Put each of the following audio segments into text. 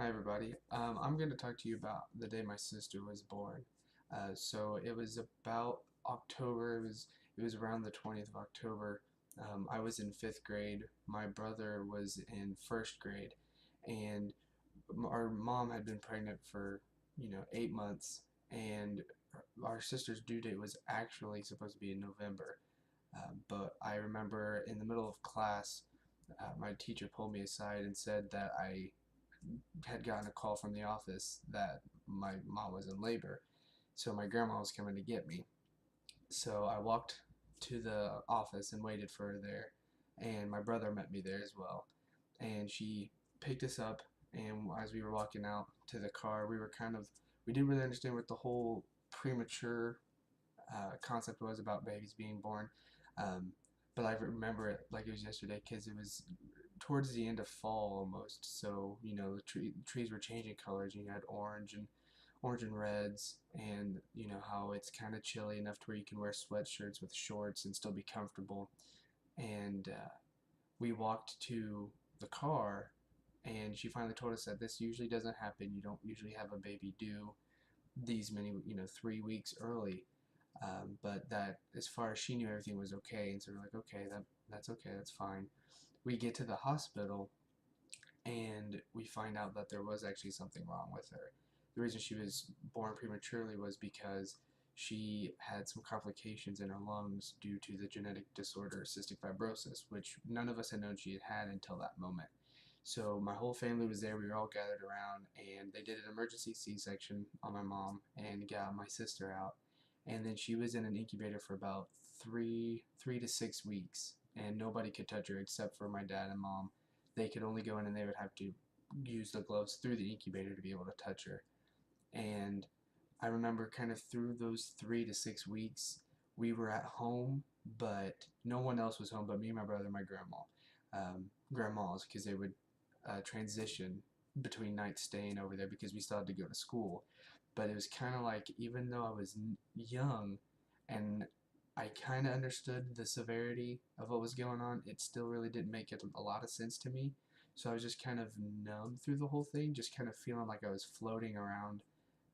Hi everybody. I'm going to talk to you about the day my sister was born. So it was about October. It was around the 20th of October. I was in fifth grade. My brother was in first grade, and our mom had been pregnant for 8 months, and our sister's due date was actually supposed to be in November. But I remember in the middle of class, my teacher pulled me aside and said that I had gotten a call from the office that my mom was in labor. So my grandma was coming to get me. So I walked to the office and waited for her there. And my brother met me there as well. And she picked us up. And as we were walking out to the car, we didn't really understand what the whole premature concept was about babies being born. Um, but I remember it like it was yesterday because it was towards the end of fall almost. So the trees were changing colors. You had orange and reds, and you know how it's kind of chilly enough to where you can wear sweatshirts with shorts and still be comfortable. And we walked to the car, and she finally told us that this usually doesn't happen. You don't usually have a baby due these many, 3 weeks early. But that as far as she knew, everything was okay, and so we're like, okay, that's okay, that's fine. We get to the hospital, and we find out that there was actually something wrong with her. The reason she was born prematurely was because she had some complications in her lungs due to the genetic disorder cystic fibrosis, which none of us had known she had had until that moment. So my whole family was there. We were all gathered around, and they did an emergency C-section on my mom and got my sister out. And then she was in an incubator for about three to 6 weeks, and nobody could touch her except for my dad and mom. They could only go in, and they would have to use the gloves through the incubator to be able to touch her. And I remember kind of through those 3 to 6 weeks, we were at home, but no one else was home but me, my brother, and my grandma. Grandmas, because they would transition between nights staying over there because we still had to go to school. But it was kind of like, even though I was young and I kind of understood the severity of what was going on, it still really didn't make it a lot of sense to me. So I was just kind of numb through the whole thing, just kind of feeling like I was floating around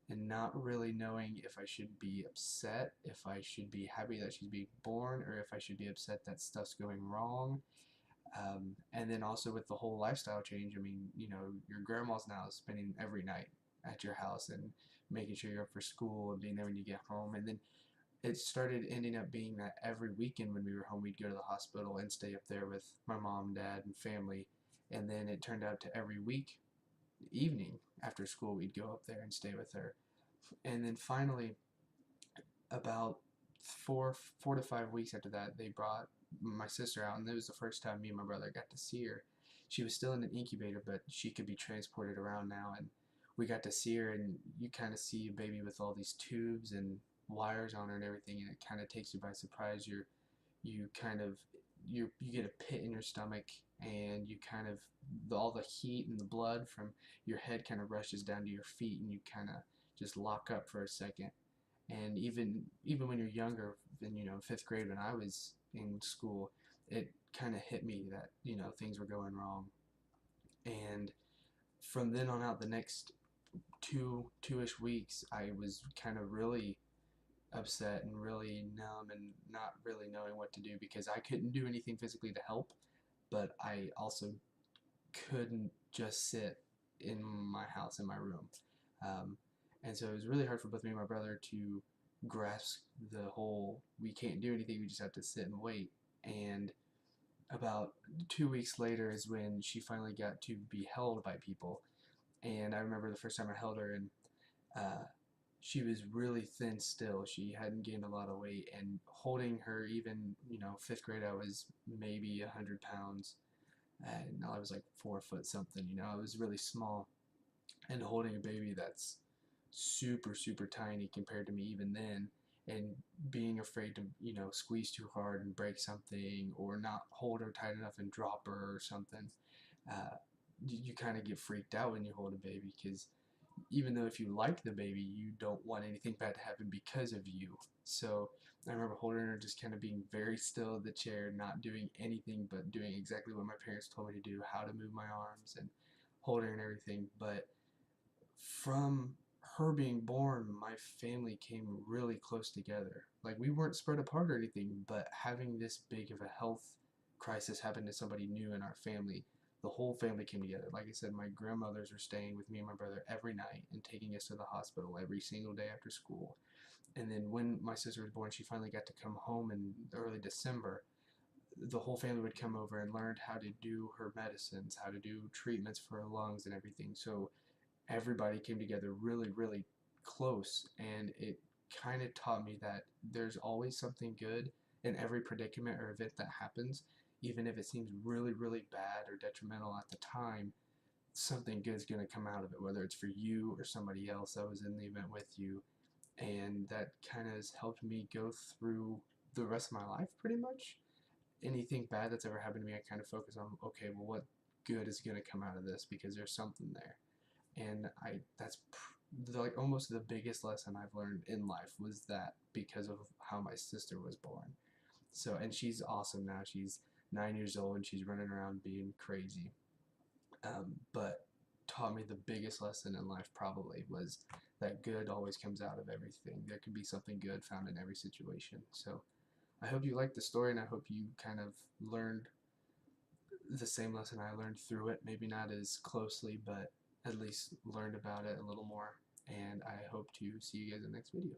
and not really knowing if I should be upset, if I should be happy that she's being born, or if I should be upset that stuff's going wrong. And then also with the whole lifestyle change, I mean, your grandma's now spending every night at your house and making sure you're up for school and being there when you get home. And then it started ending up being that every weekend when we were home, we'd go to the hospital and stay up there with my mom, dad, and family. And then it turned out to every week evening after school, we'd go up there and stay with her. And then finally, about four to 5 weeks after that, they brought my sister out, and it was the first time me and my brother got to see her. She was still in an incubator, but she could be transported around now, and we got to see her. And you kind of see a baby with all these tubes and wires on her and everything, and it kind of takes you by surprise. You kind of you get a pit in your stomach, and you kind of all the heat and the blood from your head kind of rushes down to your feet, and you kind of just lock up for a second. And even when you're younger, in fifth grade when I was in school, it kind of hit me that things were going wrong. And from then on out, the next two-ish weeks, I was kind of really upset and really numb and not really knowing what to do because I couldn't do anything physically to help, but I also couldn't just sit in my house, in my room. Um, and so it was really hard for both me and my brother to grasp the whole we can't do anything, we just have to sit and wait. And about 2 weeks later is when she finally got to be held by people. And I remember the first time I held her, and uh, she was really thin still. She hadn't gained a lot of weight, and holding her, even fifth grade, I was maybe 100 pounds, and I was like 4 foot something. I was really small, and holding a baby that's super super tiny compared to me even then, and being afraid to squeeze too hard and break something, or not hold her tight enough and drop her or something. You kind of get freaked out when you hold a baby because even though if you like the baby, you don't want anything bad to happen because of you. So I remember holding her, just kind of being very still in the chair, not doing anything but doing exactly what my parents told me to do, how to move my arms, and holding her and everything. But from her being born, my family came really close together. Like, we weren't spread apart or anything, but having this big of a health crisis happen to somebody new in our family, the whole family came together. Like I said, my grandmothers were staying with me and my brother every night and taking us to the hospital every single day after school. And then when my sister was born, she finally got to come home in early December. The whole family would come over and learned how to do her medicines, how to do treatments for her lungs and everything. So everybody came together really, really close, and it kind of taught me that there's always something good in every predicament or event that happens, even if it seems really, really bad or detrimental at the time. Something good is going to come out of it, whether it's for you or somebody else that was in the event with you. And that kind of has helped me go through the rest of my life pretty much. Anything bad that's ever happened to me, I kind of focus on, okay, well, what good is going to come out of this, because there's something there. And that's like almost the biggest lesson I've learned in life was that, because of how my sister was born. So, and she's awesome now. She's 9 years old and she's running around being crazy. But taught me the biggest lesson in life probably was that good always comes out of everything. There can be something good found in every situation. So I hope you liked the story, and I hope you kind of learned the same lesson I learned through it. Maybe not as closely, but at least learned about it a little more. And I hope to see you guys in the next video.